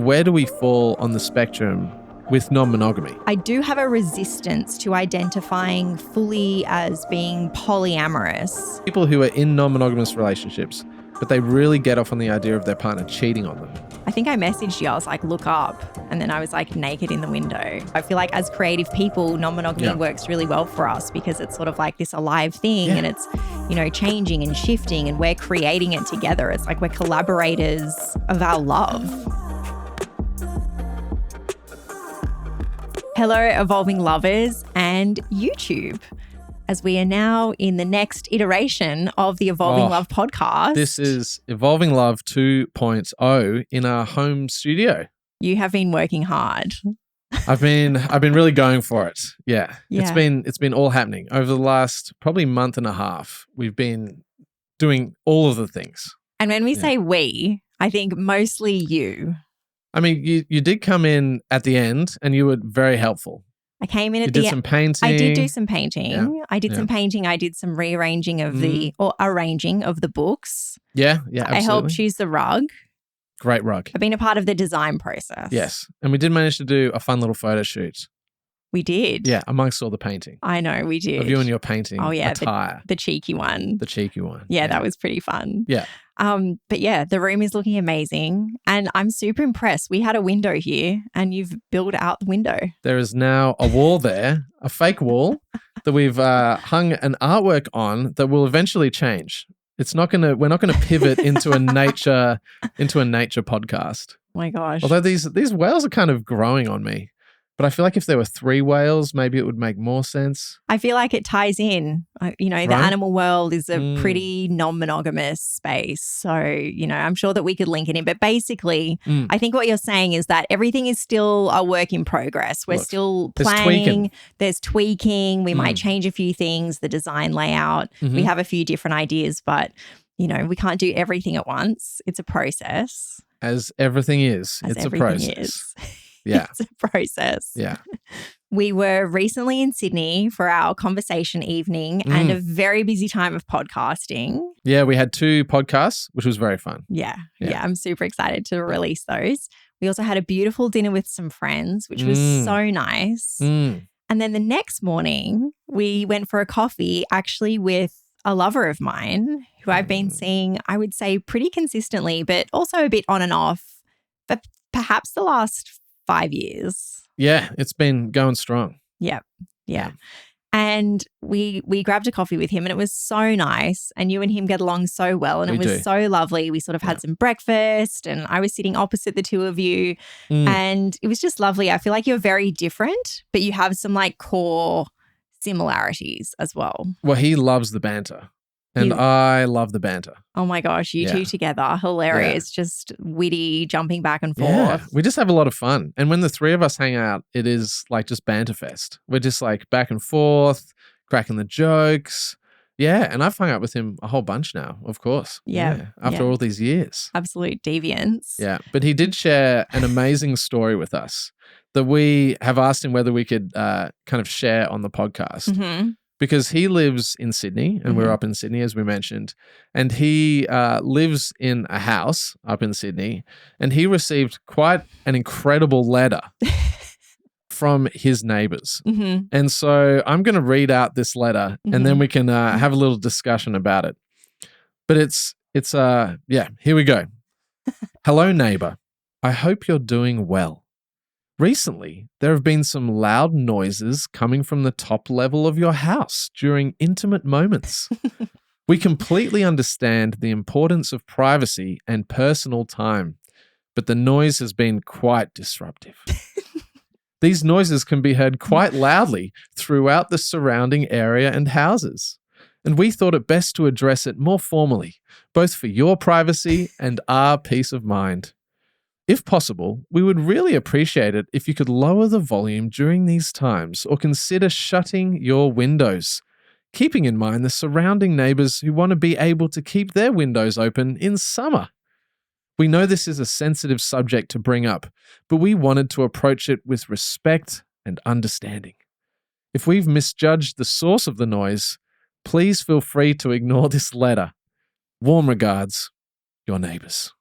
Where do we fall on the spectrum with non-monogamy? I do have a resistance to identifying fully as being polyamorous. People who are in non-monogamous relationships, but they really get off on the idea of their partner cheating on them. I think I messaged you, I was like, look up. And then I was like naked in the window. I feel like as creative people, non-monogamy works really well for us because it's sort of like this alive thing and it's, you know, changing and shifting and we're creating it together. It's like we're collaborators of our love. Hello, evolving lovers and YouTube. As we are now in the next iteration of the Evolving Love podcast. This is Evolving Love 2.0 in our home studio. You have been working hard. I've been really going for it. Yeah. It's been all happening over the last probably month and a half. We've been doing all of the things. And when we say we, I think mostly you. I mean, you did come in at the end and you were very helpful. I came in at the end. You did some painting. I did do some painting. Yeah. I did some painting. I did some rearranging of arranging of the books. Yeah, absolutely. I helped choose the rug. Great rug. I've been a part of the design process. Yes. And we did manage to do a fun little photo shoot. We did. Yeah, amongst all the painting. I know, we did. Of you and your painting attire. The cheeky one. The cheeky one. Yeah, that was pretty fun. Yeah. But yeah, the room is looking amazing and I'm super impressed. We had a window here and you've built out the window. There is now a wall there, a fake wall that we've hung an artwork on that will eventually change. We're not going to pivot into a nature podcast. Oh my gosh. Although these whales are kind of growing on me. But I feel like if there were 3 whales, maybe it would make more sense. I feel like it ties in. The animal world is a pretty non-monogamous space. So, I'm sure that we could link it in. But basically, I think what you're saying is that everything is still a work in progress. We're still planning. There's tweaking. We might change a few things, the design layout. We have a few different ideas, but, we can't do everything at once. It's a process. As everything is. It's a process. Yeah. It's a process. Yeah. We were recently in Sydney for our conversation evening and a very busy time of podcasting. Yeah, we had 2 podcasts, which was very fun. Yeah, I'm super excited to release those. We also had a beautiful dinner with some friends, which was so nice. And then the next morning, we went for a coffee actually with a lover of mine who I've been seeing, I would say, pretty consistently, but also a bit on and off for perhaps the last 5 years. Yeah, it's been going strong. Yeah. And we grabbed a coffee with him and it was so nice and you and him get along so well and it was so lovely. We sort of had some breakfast and I was sitting opposite the two of you and it was just lovely. I feel like you're very different, but you have some like core similarities as well. Well, he loves the banter. And I love the banter. Oh my gosh, you two together. Hilarious. Just witty, jumping back and forth. Yeah, we just have a lot of fun. And when the 3 of us hang out, it is like just banter fest. We're just like back and forth, cracking the jokes. Yeah, and I've hung out with him a whole bunch now, of course. Yeah. After all these years. Absolute deviance. Yeah, but he did share an amazing story with us that we have asked him whether we could kind of share on the podcast. Because he lives in Sydney and we're up in Sydney, as we mentioned, and he lives in a house up in Sydney and he received quite an incredible letter from his neighbours. And so I'm going to read out this letter and then we can have a little discussion about it. But here we go. Hello, neighbour. I hope you're doing well. Recently, there have been some loud noises coming from the top level of your house during intimate moments. We completely understand the importance of privacy and personal time, but the noise has been quite disruptive. These noises can be heard quite loudly throughout the surrounding area and houses, and we thought it best to address it more formally, both for your privacy and our peace of mind. If possible, we would really appreciate it if you could lower the volume during these times or consider shutting your windows, keeping in mind the surrounding neighbours who want to be able to keep their windows open in summer. We know this is a sensitive subject to bring up, but we wanted to approach it with respect and understanding. If we've misjudged the source of the noise, please feel free to ignore this letter. Warm regards, your neighbours.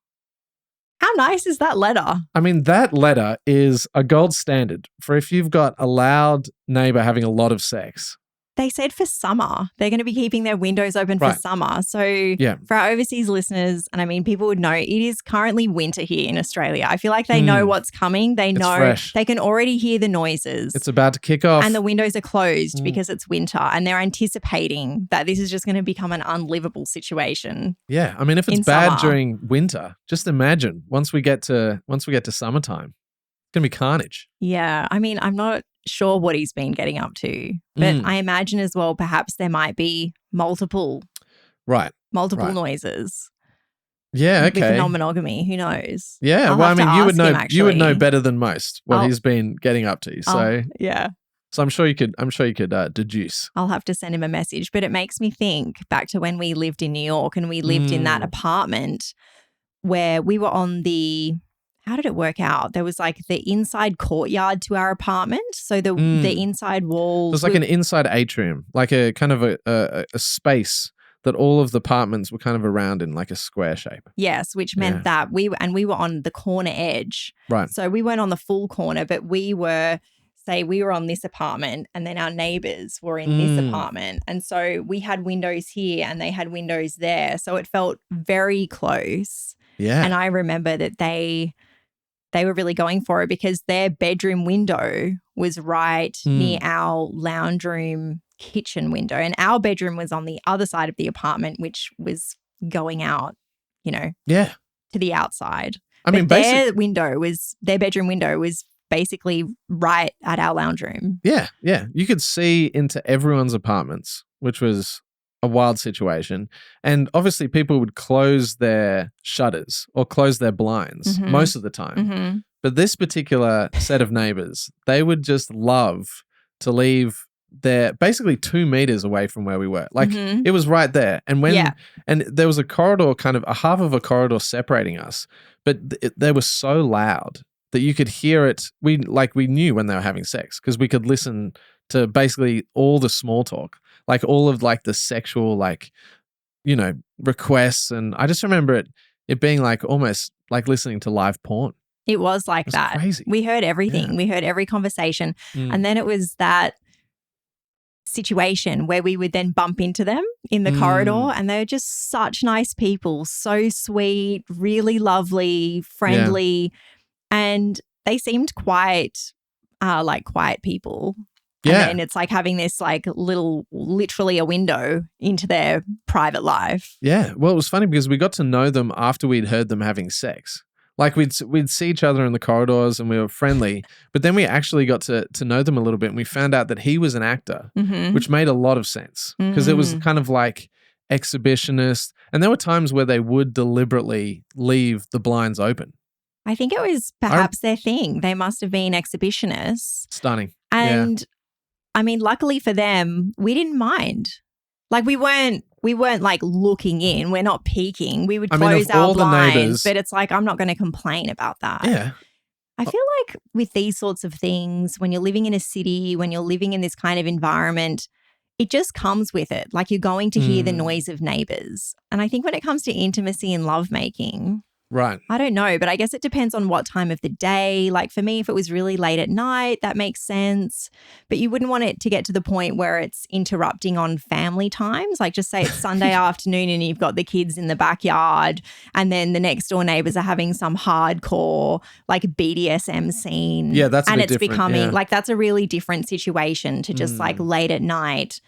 How nice is that letter? I mean, that letter is a gold standard for if you've got a loud neighbor having a lot of sex. They said for summer, they're going to be keeping their windows open for summer. So for our overseas listeners, and I mean, people would know, it is currently winter here in Australia. I feel like they know what's coming. They know fresh. They can already hear the noises. It's about to kick off. And the windows are closed because it's winter, and they're anticipating that this is just going to become an unlivable situation. Yeah. I mean, if it's bad during winter, just imagine once we get to summertime, it's going to be carnage. Yeah. I mean, I'm not sure what he's been getting up to, but I imagine as well perhaps there might be multiple noises. Yeah, okay. With non-monogamy, who knows? Yeah, well, I mean, you would know better than most what he's been getting up to. So so I'm sure you could deduce. I'll have to send him a message, but it makes me think back to when we lived in New York and we lived in that apartment where we were on the. How did it work out? There was like the inside courtyard to our apartment. So the inside wall. It was like an inside atrium, like a kind of a space that all of the apartments were kind of around in, like a square shape. Yes, which meant that we were on the corner edge. Right. So we weren't on the full corner, but we were on this apartment and then our neighbours were in this apartment. And so we had windows here and they had windows there. So it felt very close. Yeah. And I remember that they were really going for it because their bedroom window was right near our lounge room kitchen window. And our bedroom was on the other side of the apartment, which was going out, to the outside. I mean, their bedroom window was basically right at our lounge room. Yeah, yeah. You could see into everyone's apartments, which was a wild situation. And obviously people would close their shutters or close their blinds most of the time. But this particular set of neighbors, they would just love to leave their basically 2 meters away from where we were. Like it was right there. And and there was a corridor, kind of a half of a corridor separating us, but they were so loud that you could hear it. We knew when they were having sex because we could listen to basically all the small talk. Like all of like the sexual requests. And I just remember it being like almost like listening to live porn. It was like that. Crazy. We heard everything. Yeah. We heard every conversation. And then it was that situation where we would then bump into them in the corridor and they're just such nice people, so sweet, really lovely, friendly. And they seemed quite quiet people. Yeah. And it's like having this like literally a window into their private life. Yeah. Well, it was funny because we got to know them after we'd heard them having sex. Like we'd see each other in the corridors and we were friendly, but then we actually got to know them a little bit and we found out that he was an actor, which made a lot of sense because it was kind of like exhibitionist. And there were times where they would deliberately leave the blinds open. I think it was perhaps their thing. They must have been exhibitionists. Stunning. And I mean, luckily for them, we didn't mind. Like we weren't like looking in. We're not peeking. We would close our blinds, but it's like I'm not going to complain about that. Yeah. I feel like with these sorts of things, when you're living in a city, when you're living in this kind of environment, it just comes with it. Like you're going to hear the noise of neighbours. And I think when it comes to intimacy and lovemaking, right. I don't know, but I guess it depends on what time of the day. Like for me, if it was really late at night, that makes sense. But you wouldn't want it to get to the point where it's interrupting on family times. Like just say it's Sunday afternoon and you've got the kids in the backyard and then the next door neighbours are having some hardcore like BDSM scene. Yeah, that's and it's becoming like that's a really different situation to just like late at night,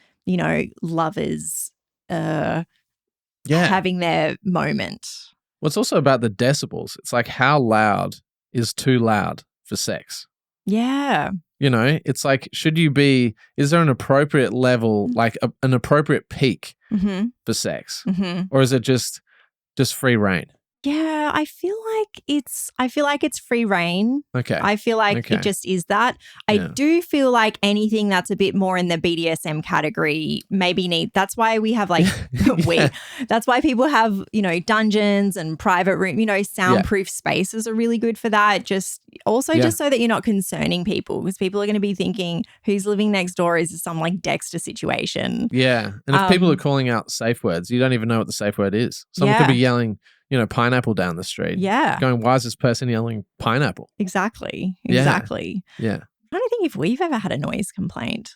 lovers having their moment. Well, it's also about the decibels. It's like how loud is too loud for sex? Yeah. It's like, is there an appropriate level, like an appropriate peak for sex? Or is it just free reign? Yeah, I feel like it's free reign. Okay. I feel like it just is that. I do feel like anything that's a bit more in the BDSM category maybe that's why we have like that's why people have, dungeons and private room, soundproof spaces are really good for that. Just so that you're not concerning people because people are going to be thinking who's living next door, is this some like Dexter situation? Yeah. And if people are calling out safe words, you don't even know what the safe word is. Someone could be yelling pineapple down the street. Yeah. Going, why is this person yelling pineapple? Exactly. Yeah. Exactly. Yeah. I don't think if we've ever had a noise complaint.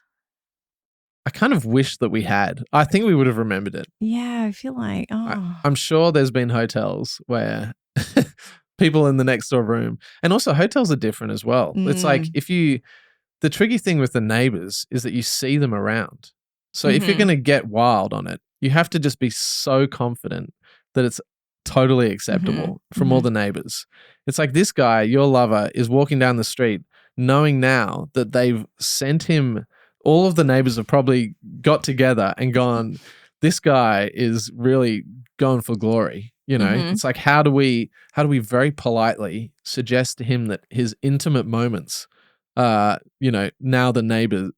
I kind of wish that we had. I think we would have remembered it. Yeah, I feel like, I'm sure there's been hotels where people in the next door room, and also hotels are different as well. It's like the tricky thing with the neighbours is that you see them around. So if you're going to get wild on it, you have to just be so confident that it's totally acceptable from all the neighbours. It's like this guy, your lover, is walking down the street knowing now that they've sent him. All of the neighbours have probably got together and gone, this guy is really going for glory. It's like, how do we very politely suggest to him that his intimate moments, now the neighbours,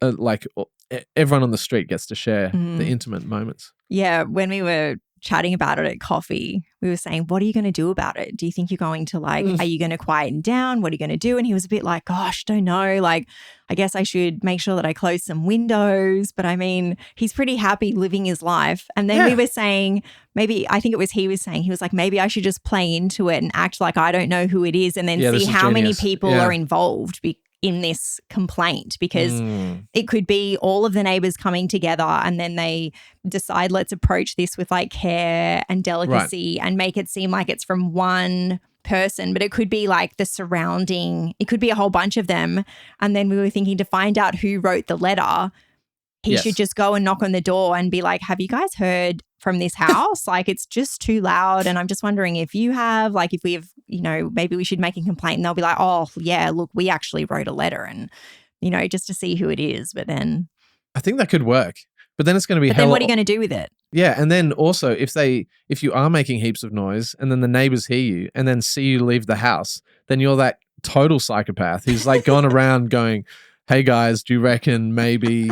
everyone on the street gets to share the intimate moments. Yeah, when we were chatting about it at coffee, we were saying, what are you going to do about it? Do you think you're going to are you going to quieten down? What are you going to do? And he was a bit like, gosh, don't know. I guess I should make sure that I close some windows. But I mean, he's pretty happy living his life. And then we were saying, he was saying, he was like, maybe I should just play into it and act like I don't know who it is and then see how many people are involved in this complaint, because it could be all of the neighbours coming together and then they decide, let's approach this with care and delicacy and make it seem like it's from one person, but it could be it could be a whole bunch of them. And then we were thinking, to find out who wrote the letter, he should just go and knock on the door and be like, have you guys heard from this house? It's just too loud. And I'm just wondering if you have, if we have, maybe we should make a complaint. And they'll be like, oh, yeah, look, we actually wrote a letter and, just to see who it is. But then I think that could work. But then it's going to be then what are you going to do with it? Yeah. And then also if you are making heaps of noise and then the neighbours hear you and then see you leave the house, then you're that total psychopath who's gone around going, hey guys, do you reckon maybe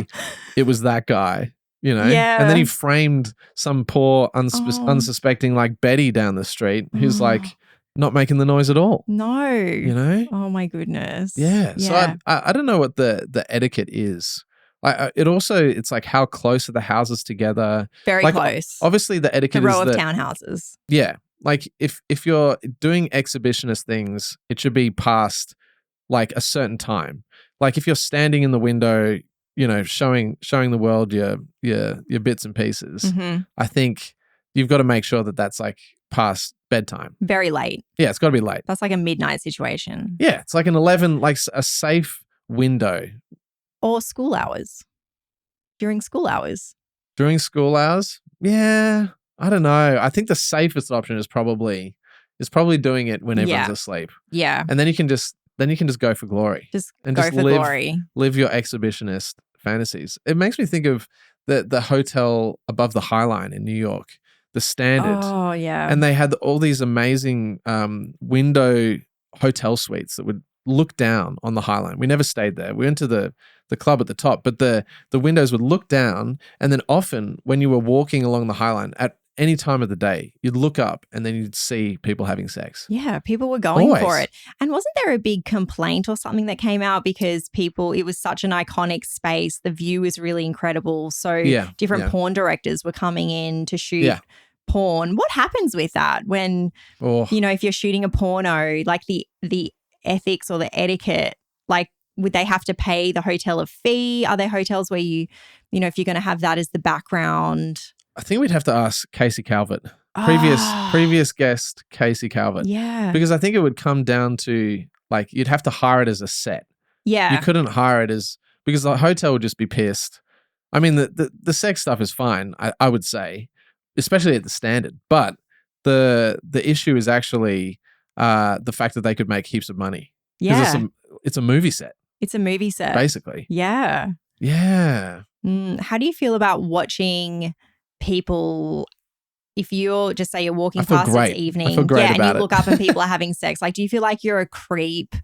it was that guy? Yeah. And then he framed some poor unsuspecting Betty down the street who's not making the noise at all. No. Oh my goodness. Yeah. So I don't know what the etiquette is. It's how close are the houses together? Very close. Obviously the etiquette is a row of townhouses. Yeah. If you're doing exhibitionist things, it should be past a certain time. If you're standing in the window, showing the world your bits and pieces, I think you've got to make sure that that's past bedtime. Very late. Yeah, it's got to be late. That's a midnight situation. Yeah, it's an 11, a safe window. Or school hours. During school hours. During school hours? Yeah, I don't know. I think the safest option is probably doing it when everyone's asleep. Yeah. And then you can just go for glory. Glory. Live your exhibitionist fantasies. It makes me think of the hotel above the High Line in New York, the Standard. Oh, yeah. And they had all these amazing window hotel suites that would look down on the High Line. We never stayed there. We went to the club at the top, but the windows would look down, and then often when you were walking along the High Line at any time of the day, you'd look up and then you'd see people having sex. Yeah, people were going for it. And wasn't there a big complaint or something that came out because it was such an iconic space, the view was really incredible, so different porn directors were coming in to shoot porn. What happens with that when, if you're shooting a porno, the ethics or the etiquette, would they have to pay the hotel a fee? Are there hotels where if you're going to have that as the background? I think we'd have to ask Casey Calvert, previous guest Casey Calvert. Yeah. Because I think it would come down to you'd have to hire it as a set. Yeah. You couldn't hire it because the hotel would just be pissed. I mean, the sex stuff is fine, I would say, especially at the Standard. But the issue is actually the fact that they could make heaps of money. Yeah. It's a movie set. It's a movie set. Basically. Yeah. Yeah. How do you feel about watching people, if you're just say you're walking past this evening, and you look up and people are having sex, do you feel like you're a creep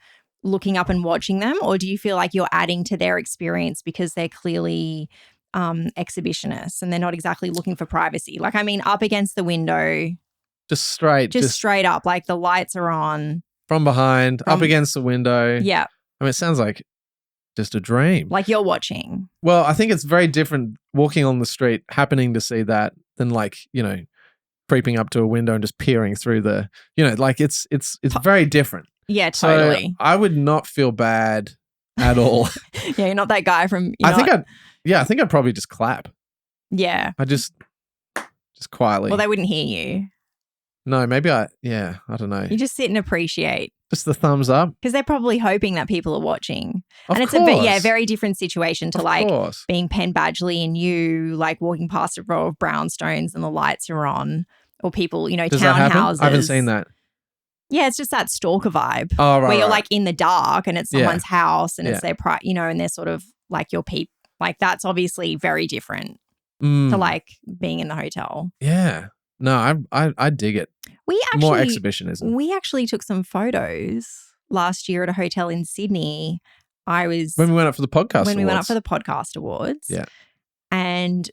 looking up and watching them, or do you feel like you're adding to their experience because they're clearly exhibitionists and they're not exactly looking for privacy? Up against the window, just straight up, the lights are on from behind, up against the window. Yeah. I mean, it sounds like just a dream. You're watching. Well, I think it's very different walking on the street, happening to see that than creeping up to a window and just peering through the, like it's very different. Yeah, totally. So I would not feel bad at all. Yeah, you're not that guy from. I think I'd probably just clap. Yeah. I just quietly. Well, they wouldn't hear you. No, maybe I don't know. You just sit and appreciate. Just the thumbs up. Because they're probably hoping that people are watching. Of and it's course. a very different situation to being Penn Badgley and you like walking past a row of brownstones and the lights are on, or people, Does townhouses. that happen? I haven't seen that. Yeah, it's just that stalker vibe. Oh, right. Where you're like in the dark and it's someone's house and it's their and they're sort of like your peep. Like that's obviously very different to like being in the hotel. Yeah. No, I dig it. More exhibitionism. We actually took some photos last year at a hotel in Sydney. When we went up for the podcast we went up for the podcast awards. Yeah. And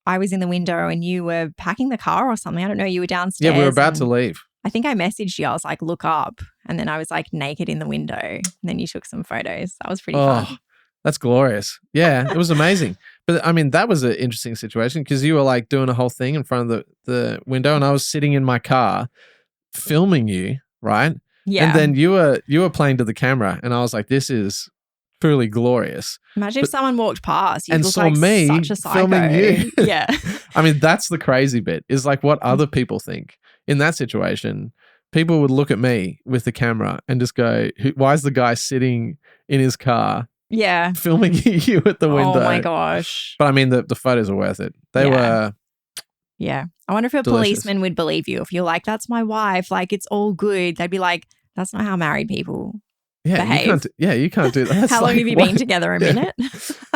I was in the window and you were packing the car or something. I don't know. You were downstairs. Yeah, we were about to leave. I think I messaged you. I was like, look up. And then I was like naked in the window. And then you took some photos. That was pretty fun. That's glorious. Yeah, it was amazing. But I mean, that was an interesting situation because you were like doing a whole thing in front of the window and I was sitting in my car filming you, right? Yeah. And then you were playing to the camera and I was like, this is truly glorious. Imagine if someone walked past and saw me such a psycho. Filming you. Yeah. I mean, that's the crazy bit is like what other people think. In that situation, people would look at me with the camera and just go, why is the guy sitting in his car filming you at the window? Oh my gosh. But I mean, the photos are worth it. They were. Yeah. I wonder if a policeman would believe you. If you're like, that's my wife, like it's all good. They'd be like, that's not how married people behave. You can't do that. That's how long have you been together? A minute?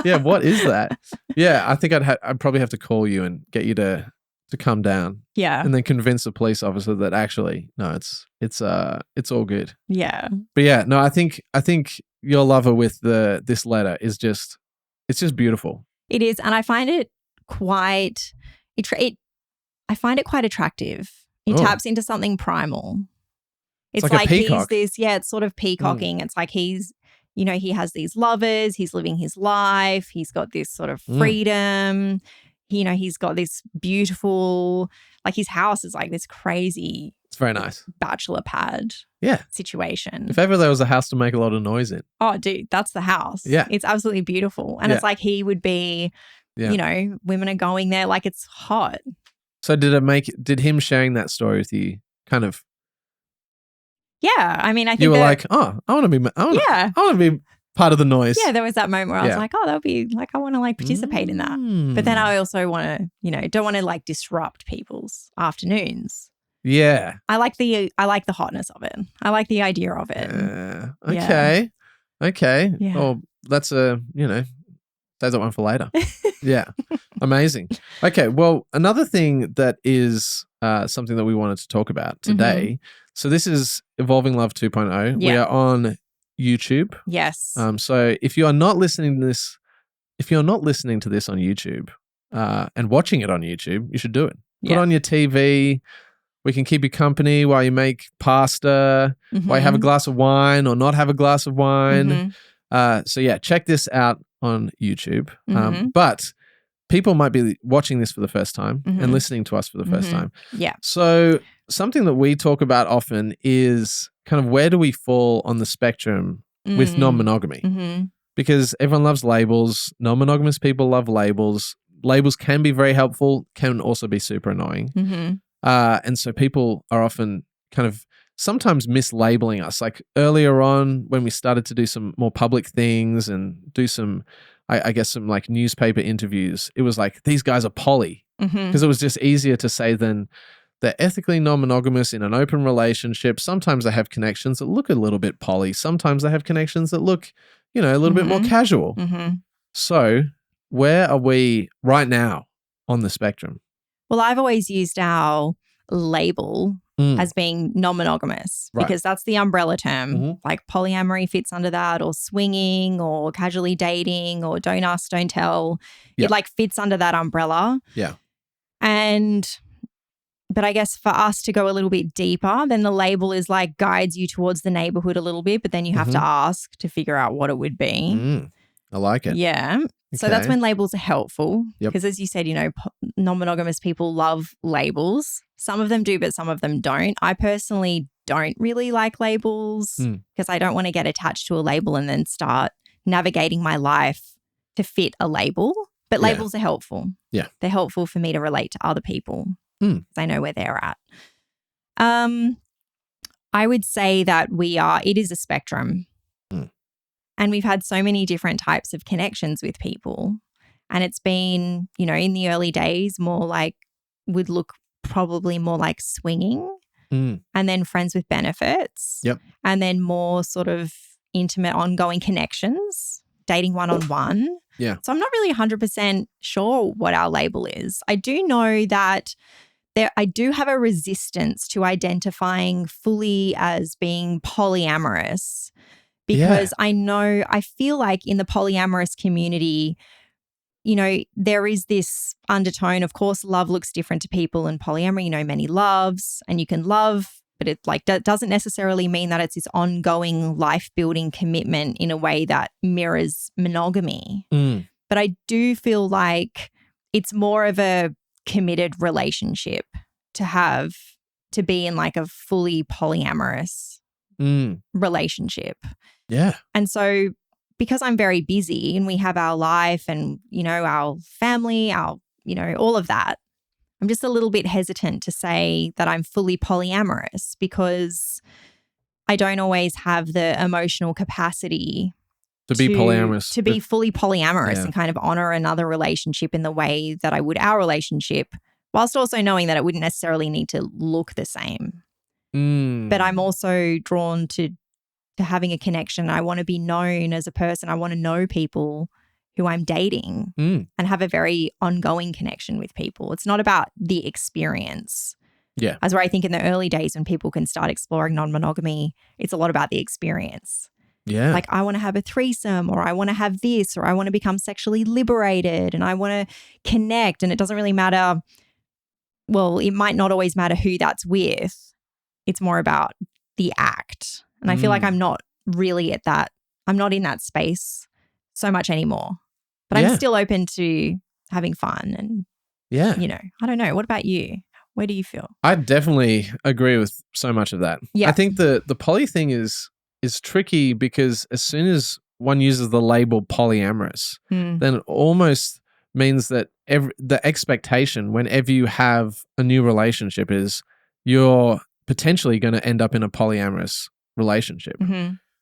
Yeah, what is that? Yeah, I think I'd probably have to call you and get you to come down. Yeah. And then convince a police officer that actually, no, it's all good. Yeah. But yeah, no, I think your lover with this letter is just beautiful. It is, and I find it quite attractive. It taps into something primal. It's like he's this, it's sort of peacocking. It's like he's, he has these lovers, he's living his life, he's got this sort of freedom. He's got this beautiful, like his house is like this crazy. It's very nice. Bachelor pad situation. If ever there was a house to make a lot of noise in. Oh, dude, that's the house. Yeah. It's absolutely beautiful. And it's like he would be, women are going there like it's hot. So did him sharing that story with you kind of? Yeah. I mean, I think you were like, oh, I want to be part of the noise. Yeah, there was that moment where I was like, oh, that would be like, I want to like participate in that. But then I also want to, don't want to like disrupt people's afternoons. Yeah. I like the hotness of it. I like the idea of it. Okay. Yeah. Okay. Yeah. Oh, that's save that one for later. Yeah. Amazing. Okay. Well, another thing that is something that we wanted to talk about today. So this is Evolving Love 2.0. Yeah. We are on YouTube. Yes. So if you're not listening to this on YouTube and watching it on YouTube, you should do it. Put on your TV. We can keep you company while you make pasta, while you have a glass of wine or not have a glass of wine. So yeah, check this out on YouTube. But people might be watching this for the first time and listening to us for the first time. Yeah. So something that we talk about often is kind of where do we fall on the spectrum with non-monogamy? Because everyone loves labels. Non-monogamous people love labels. Labels can be very helpful, can also be super annoying. And so people are often kind of sometimes mislabeling us. Like earlier on when we started to do some more public things and do some, I guess, some like newspaper interviews, it was like, these guys are poly. Because it was just easier to say than they're ethically non-monogamous in an open relationship. Sometimes they have connections that look a little bit poly. Sometimes they have connections that look, a little bit more casual. So where are we right now on the spectrum? Well, I've always used our label as being non-monogamous because that's the umbrella term. Like polyamory fits under that, or swinging, or casually dating, or don't ask, don't tell. It like fits under that umbrella. Yeah. But I guess for us to go a little bit deeper, then the label is like guides you towards the neighborhood a little bit, but then you have to ask to figure out what it would be. I like it. Yeah. So that's when labels are helpful. Yep. Because as you said, non-monogamous people love labels. Some of them do, but some of them don't. I personally don't really like labels because I don't want to get attached to a label and then start navigating my life to fit a label. But labels are helpful. Yeah. They're helpful for me to relate to other people because I know where they're at. I would say that it is a spectrum. And we've had so many different types of connections with people. And it's been, in the early days, would look probably more like swinging and then friends with benefits. Yep. And then more sort of intimate ongoing connections, dating one-on-one. Yeah. So I'm not really 100% sure what our label is. I do know that I do have a resistance to identifying fully as being polyamorous because I feel like in the polyamorous community, there is this undertone. Of course, love looks different to people in polyamory. Many loves and you can love, but it doesn't necessarily mean that it's this ongoing life-building commitment in a way that mirrors monogamy. But I do feel like it's more of a committed relationship to be in like a fully polyamorous relationship. Yeah. And so because I'm very busy and we have our life and, our family, all of that, I'm just a little bit hesitant to say that I'm fully polyamorous because I don't always have the emotional capacity to be polyamorous. To be fully polyamorous and kind of honor another relationship in the way that I would our relationship, whilst also knowing that it wouldn't necessarily need to look the same. But I'm also drawn to having a connection. I want to be known as a person. I want to know people who I'm dating and have a very ongoing connection with people. It's not about the experience. Yeah. As where I think in the early days when people can start exploring non-monogamy, it's a lot about the experience. Yeah. Like I want to have a threesome or I want to have this or I want to become sexually liberated and I want to connect. And it doesn't really matter. Well, it might not always matter who that's with. It's more about the act. And I feel like I'm not really at that. I'm not in that space so much anymore. But I'm still open to having fun and, I don't know. What about you? Where do you feel? I definitely agree with so much of that. Yeah. I think the poly thing is tricky because as soon as one uses the label polyamorous, then it almost means that the expectation whenever you have a new relationship is you're potentially going to end up in a polyamorous relationship.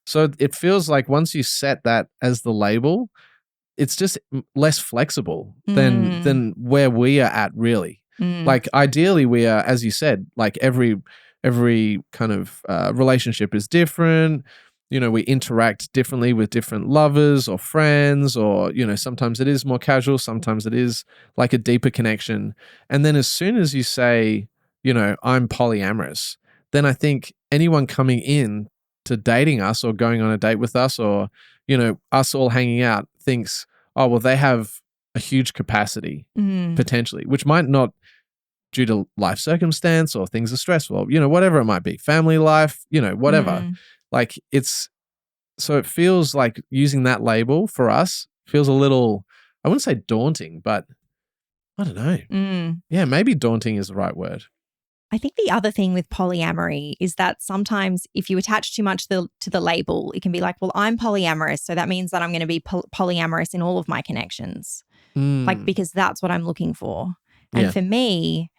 So it feels like once you set that as the label, it's just less flexible than where we are at really. Like ideally we are, as you said, like every kind of relationship is different. We interact differently with different lovers or friends or, sometimes it is more casual. Sometimes it is like a deeper connection. And then as soon as you say, I'm polyamorous, then I think anyone coming in to dating us or going on a date with us or, us all hanging out thinks, oh, well, they have a huge capacity potentially, which might not due to life circumstance or things are stressful, whatever it might be, family life, whatever. Like so it feels like using that label for us feels a little, I wouldn't say daunting, but I don't know. Yeah, maybe daunting is the right word. I think the other thing with polyamory is that sometimes if you attach too much to the label, it can be like, well, I'm polyamorous, so that means that I'm going to be polyamorous in all of my connections, like because that's what I'm looking for. And for me,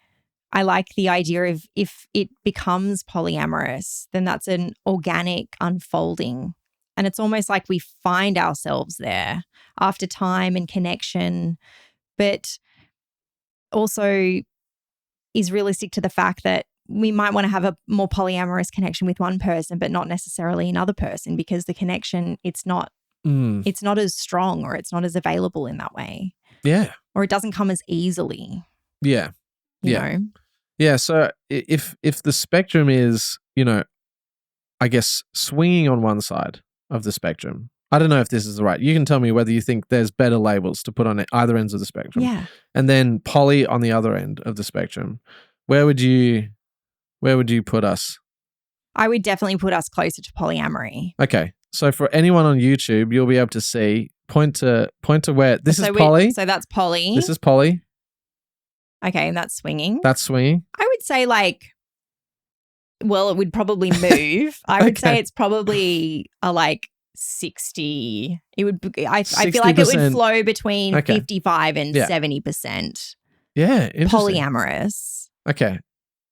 I like the idea of if it becomes polyamorous, then that's an organic unfolding. And it's almost like we find ourselves there after time and connection, but also is realistic to the fact that we might want to have a more polyamorous connection with one person, but not necessarily another person because the connection, it's not as strong or it's not as available in that way. Yeah. Or it doesn't come as easily. Yeah. You know? Yeah. So if the spectrum is, I guess swinging on one side of the spectrum, I don't know if this is right. You can tell me whether you think there's better labels to put on either ends of the spectrum. Yeah. And then poly on the other end of the spectrum. Where would you put us? I would definitely put us closer to polyamory. Okay. So for anyone on YouTube, you'll be able to see point to where this is poly. So that's poly. This is poly. Okay, and that's swinging. That's swinging. I would say like, well, it would probably move. I would say it's probably a like 60. It would. I feel like it would flow between 55 and 70%. Yeah, interesting. Polyamorous. Okay.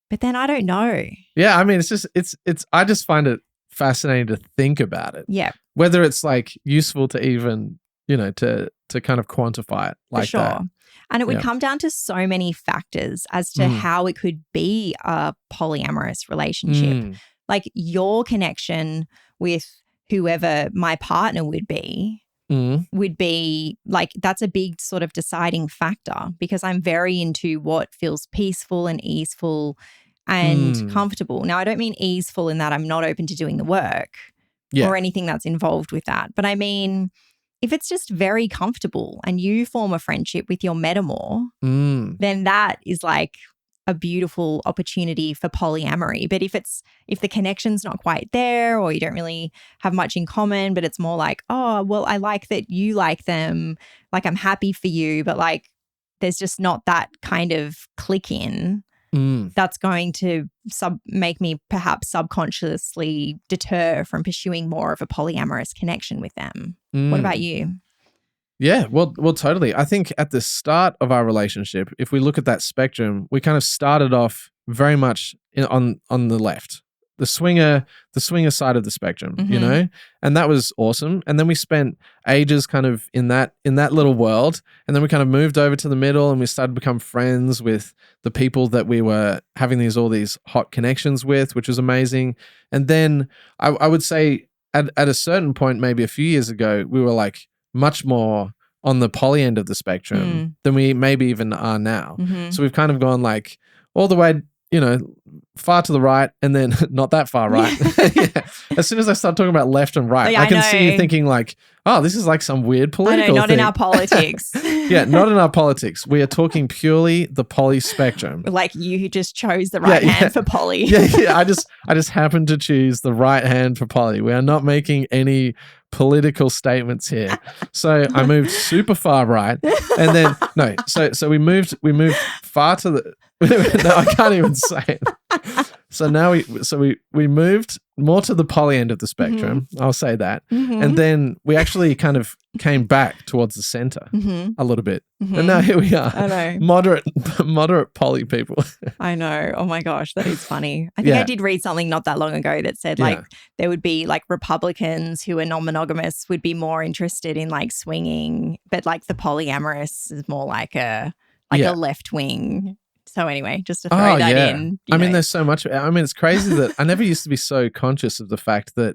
But then I don't know. Yeah, I mean, it's. I just find it fascinating to think about it. Yeah. Whether it's like useful to even, to kind of quantify it like For sure. that. And it would come down to so many factors as to how it could be a polyamorous relationship. Like your connection with whoever my partner would be like, that's a big sort of deciding factor, because I'm very into what feels peaceful and easeful and comfortable. Now, I don't mean easeful in that I'm not open to doing the work or anything that's involved with that. But I mean, if it's just very comfortable and you form a friendship with your metamour, then that is like a beautiful opportunity for polyamory. But if the connection's not quite there, or you don't really have much in common, but it's more like, oh, well, I like that you like them, like I'm happy for you, but like there's just not that kind of click in, that's going to make me perhaps subconsciously deter from pursuing more of a polyamorous connection with them. What about you? Yeah, well, totally. I think at the start of our relationship, if we look at that spectrum, we kind of started off very much on the left, the swinger side of the spectrum, and that was awesome. And then we spent ages kind of in that little world, and then we kind of moved over to the middle, and we started to become friends with the people that we were having all these hot connections with, which was amazing. And then I would say at a certain point, maybe a few years ago, we were like much more on the poly end of the spectrum than we maybe even are now. So we've kind of gone like all the way, far to the right, and then not that far right. Yeah. As soon as I start talking about left and right, I can see you thinking like, oh, this is like some weird political not thing. in our politics. Yeah, not in our politics. We are talking purely the poly spectrum. Like you who just chose the right hand for poly. Yeah. I just happened to choose the right hand for poly. We are not making any political statements here. So I moved super far right, and then so we moved far to the no, I can't even say it. So now we moved more to the poly end of the spectrum. I'll say that. And then we actually kind of came back towards the center a little bit. And now here we are. I know. Moderate poly people. I know. Oh my gosh, that is funny. I think I did read something not that long ago that said like there would be like Republicans who are non-monogamous would be more interested in like swinging, but like the polyamorous is more like a left wing. So anyway, just to throw that in. I mean, there's so much. I mean, it's crazy that I never used to be so conscious of the fact that,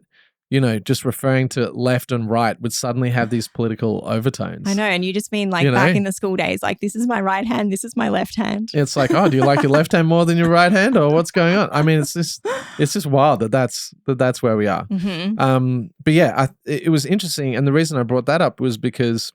just referring to left and right would suddenly have these political overtones. I know. And you just mean like back in the school days, like this is my right hand, this is my left hand. It's like, oh, do you like your left hand more than your right hand, or what's going on? I mean, it's just wild that's where we are. But yeah, it was interesting. And the reason I brought that up was because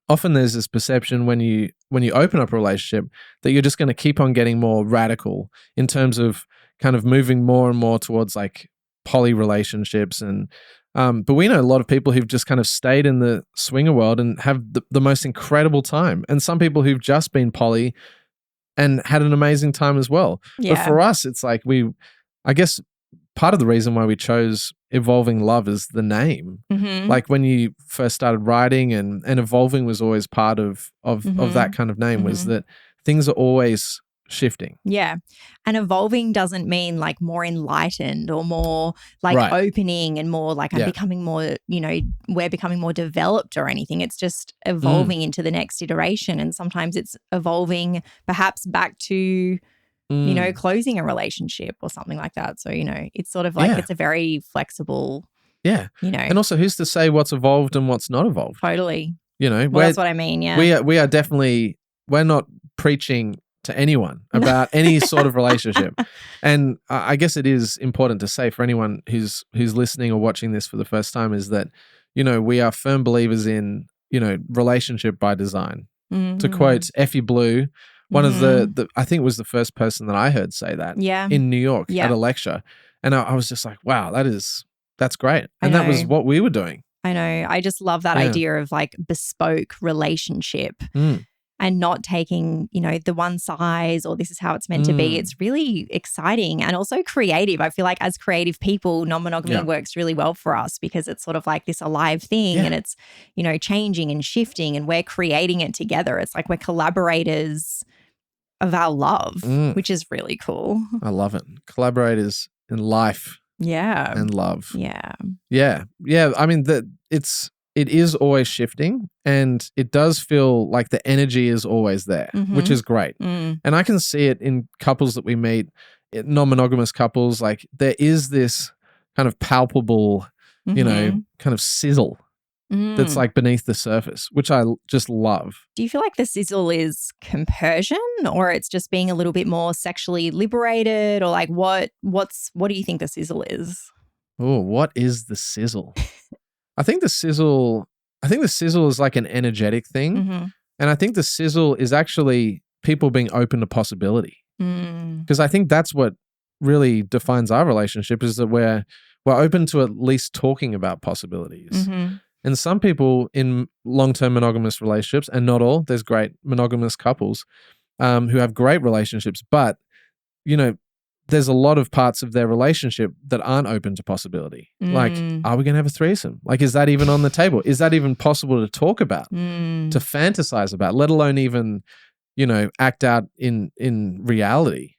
often there's this perception when you open up a relationship that you're just going to keep on getting more radical in terms of kind of moving more and more towards like poly relationships. And but we know a lot of people who've just kind of stayed in the swinger world and have the most incredible time, and some people who've just been poly and had an amazing time as well. Yeah. But for us, it's like I guess part of the reason why we chose Evolving Love is the name. Like when you first started writing, and evolving was always part of that kind of name, was that things are always shifting. Yeah. And evolving doesn't mean like more enlightened or more like opening and more like I'm becoming more, we're becoming more developed or anything. It's just evolving into the next iteration. And sometimes it's evolving perhaps back to closing a relationship or something like that. So, it's sort of like it's a very flexible, And also, who's to say what's evolved and what's not evolved? Totally. Well, that's what I mean, yeah. We are definitely, we're not preaching to anyone about any sort of relationship. And I guess it is important to say for anyone who's listening or watching this for the first time is that, we are firm believers in, relationship by design. To quote Effie Blue, one of the I think was the first person that I heard say that in New York at a lecture. And I was just like, wow, that's great. And that was what we were doing. I know. I just love that idea of like bespoke relationship. And not taking, the one size or this is how it's meant to be. It's really exciting and also creative. I feel like as creative people, non-monogamy works really well for us because it's sort of like this alive thing and it's, changing and shifting and we're creating it together. It's like we're collaborators of our love, which is really cool. I love it. Collaborators in life. Yeah. And love. Yeah. Yeah. Yeah. I mean, it is always shifting and it does feel like the energy is always there, which is great. And I can see it in couples that we meet, non-monogamous couples, like there is this kind of palpable, kind of sizzle that's like beneath the surface, which I just love. Do you feel like the sizzle is compersion or it's just being a little bit more sexually liberated or like what do you think the sizzle is? Oh, what is the sizzle? I think the sizzle is like an energetic thing. And I think the sizzle is actually people being open to possibility. Because I think that's what really defines our relationship is that we're open to at least talking about possibilities. And some people in long-term monogamous relationships, and not all, there's great monogamous couples who have great relationships, but, there's a lot of parts of their relationship that aren't open to possibility. Like, are we going to have a threesome? Like, is that even on the table? Is that even possible to talk about, to fantasize about, let alone even, act out in reality?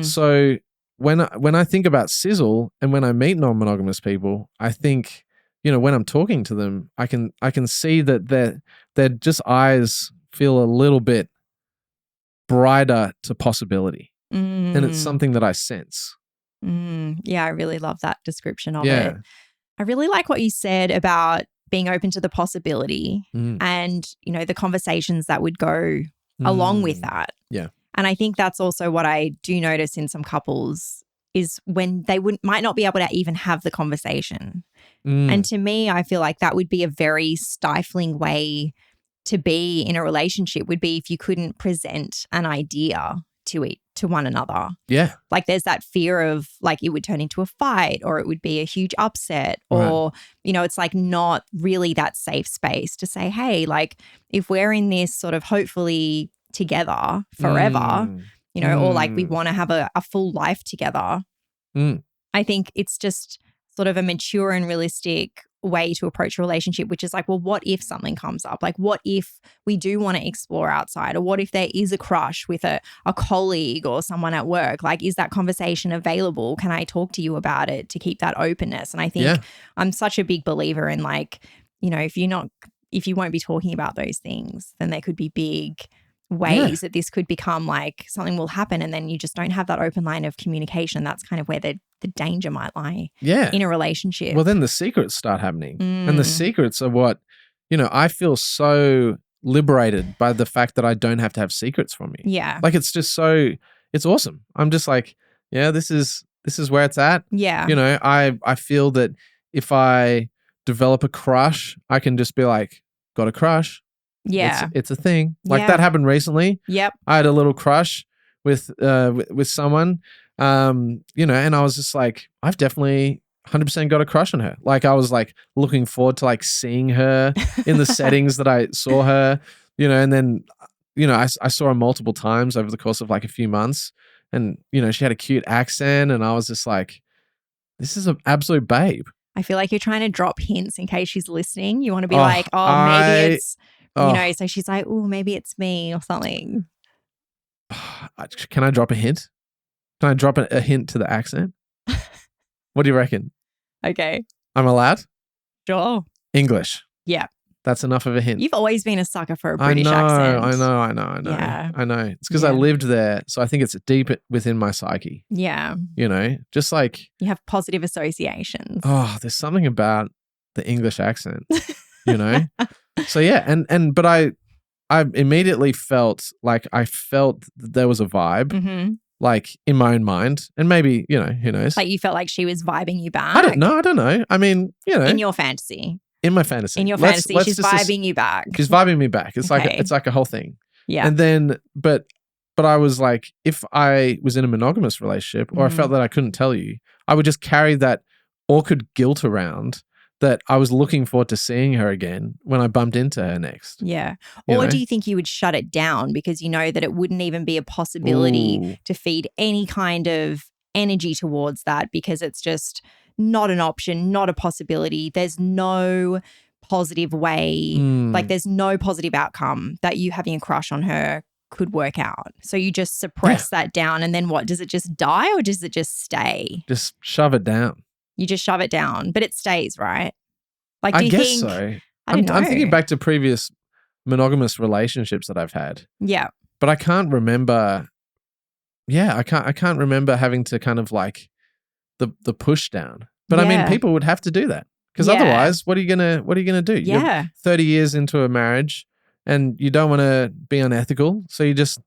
So when I think about sizzle and when I meet non-monogamous people, I think, when I'm talking to them, I can see that their just eyes feel a little bit brighter to possibility. And it's something that I sense. Yeah, I really love that description of it. I really like what you said about being open to the possibility and, the conversations that would go along with that. Yeah. And I think that's also what I do notice in some couples is when they might not be able to even have the conversation. And to me, I feel like that would be a very stifling way to be in a relationship would be if you couldn't present an idea to one another. Yeah. Like there's that fear of like it would turn into a fight or it would be a huge upset or, it's like not really that safe space to say, hey, like if we're in this sort of hopefully together forever, or like we want to have a full life together. I think it's just sort of a mature and realistic way to approach a relationship, which is like, well, what if something comes up? Like, what if we do want to explore outside? Or what if there is a crush with a colleague or someone at work? Like, is that conversation available? Can I talk to you about it to keep that openness? And I think I'm such a big believer in like, if you won't be talking about those things, then there could be big ways that this could become like something will happen and then you just don't have that open line of communication. That's kind of where the danger might lie in a relationship. Well, then the secrets start happening. And the secrets are what, I feel so liberated by the fact that I don't have to have secrets from you. Yeah. Like it's just it's awesome. I'm just like, this is where it's at. Yeah. I feel that if I develop a crush, I can just be like, got a crush. Yeah. It's a thing. Like that happened recently. Yep. I had a little crush with someone, and I was just like, I've definitely 100% got a crush on her. Like I was like looking forward to like seeing her in the settings that I saw her, and then, I saw her multiple times over the course of like a few months and, she had a cute accent and I was just like, this is an absolute babe. I feel like you're trying to drop hints in case she's listening. You want to be like, maybe it's, so she's like, oh, maybe it's me or something. Can I drop a hint? Can I drop a hint to the accent? What do you reckon? Okay. I'm allowed? Sure. English. Yeah. That's enough of a hint. You've always been a sucker for a British accent. I know. Yeah. I know. It's because I lived there, so I think it's deep within my psyche. Yeah. Just like... You have positive associations. Oh, there's something about the English accent, So yeah, but I immediately felt like that there was a vibe, like in my own mind, and maybe who knows? Like you felt like she was vibing you back. I don't know. I mean, in your fantasy. In my fantasy. In your fantasy, she's vibing you back. She's vibing me back. It's like a whole thing. Yeah. And then, but I was like, if I was in a monogamous relationship, or I felt that I couldn't tell you, I would just carry that awkward guilt around that I was looking forward to seeing her again when I bumped into her next. Yeah. You Or know? do you think you would shut it down because you know that it wouldn't even be a possibility Ooh. to feed any kind of energy towards that because it's just not an option, not a possibility. There's no positive way, like there's no positive outcome that you having a crush on her could work out. So you just suppress that down, and then what? Does it just die or does it just stay? Just shove it down. You just shove it down, but it stays, right? Like, do I you guess think? so. I don't know. I'm thinking back to previous monogamous relationships that I've had. Yeah. But I can't remember. Yeah, I can't remember having to kind of like the push down. But I mean, people would have to do that because otherwise, what are you gonna do? Yeah. You're 30 years into a marriage, and you don't want to be unethical, so you just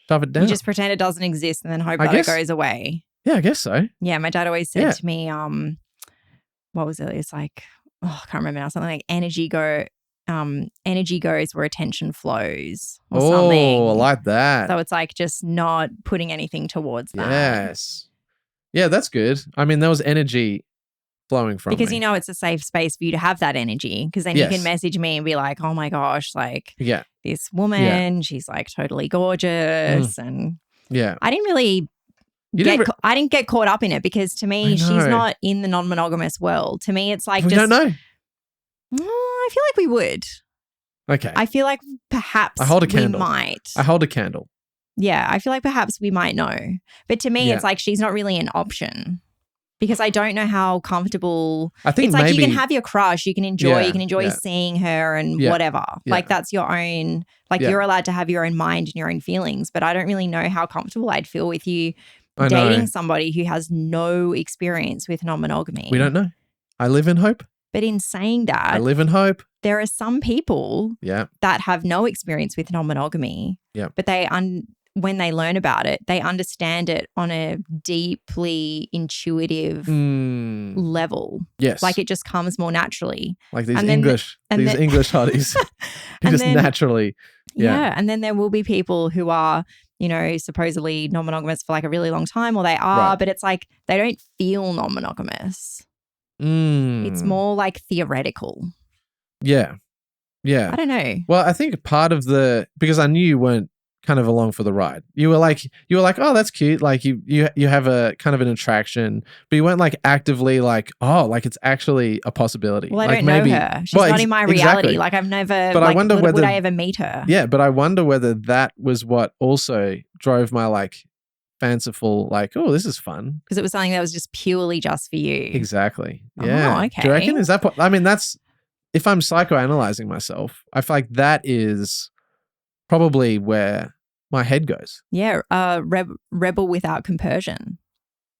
shove it down. You just pretend it doesn't exist and then hope that it goes away. Yeah, I guess so. Yeah, my dad always said to me, what was it? It's like, I can't remember now, something like energy goes where attention flows or something. Oh, I like that. So it's like just not putting anything towards that. Yes. Yeah, that's good. I mean, there was energy flowing from because me. you know it's a safe space for you to have that energy because then you can message me and be like, oh my gosh, like this woman, she's like totally gorgeous. And I didn't really I didn't get caught up in it because to me, she's not in the non-monogamous world. To me, it's like we don't know. I feel like we would. Okay. I feel like perhaps I hold a candle. We might. I hold a candle. Yeah, I feel like perhaps we might know. But to me, it's like she's not really an option because I don't know how comfortable. I think it's like you can have your crush, you can enjoy seeing her and whatever. Like that's your own, like you're allowed to have your own mind and your own feelings. But I don't really know how comfortable I'd feel with you dating somebody who has no experience with non-monogamy. We don't know. I live in hope. But in saying that, I live in hope. There are some people that have no experience with non-monogamy, but when they learn about it, they understand it on a deeply intuitive level. Yes. Like it just comes more naturally. Like these English hotties. Just naturally. Yeah. And then there will be people who are, you know, supposedly non-monogamous for like a really long time, or they are, but it's like they don't feel non-monogamous. It's more like theoretical. Yeah. Yeah. I don't know. Well, I think part of because I knew you weren't kind of along for the ride. You were like, oh, that's cute. Like you have a kind of an attraction, but you weren't like actively like, oh, like it's actually a possibility. Well, I like don't know her. She's not in my reality. Exactly. Like I've never, but I wonder would I ever meet her? Yeah. But I wonder whether that was what also drove my like fanciful, like, oh, this is fun. Because it was something that was just purely just for you. Exactly. Yeah. Oh, okay. Do you reckon? Is that, I mean, that's, if I'm psychoanalyzing myself, I feel like that is probably where my head goes. Yeah. Rebel without compersion.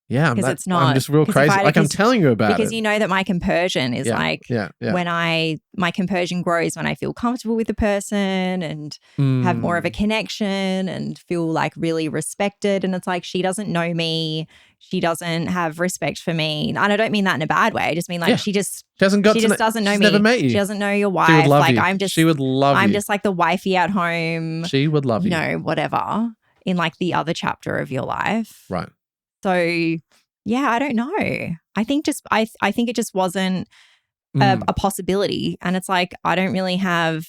Yeah. Because it's not. I'm just real crazy. Like I'm telling you about it. Because you know that my compersion is when my compersion grows when I feel comfortable with the person and have more of a connection and feel like really respected. And it's like she doesn't know me. She doesn't have respect for me. And I don't mean that in a bad way. I just mean like she just doesn't know me. Never met you. She doesn't know your wife. She would love like you. She would love you. I'm just like the wifey at home. She would love you. You know, whatever. In like the other chapter of your life. Right. So yeah, I don't know. I think I think it just wasn't a possibility. And it's like I don't really have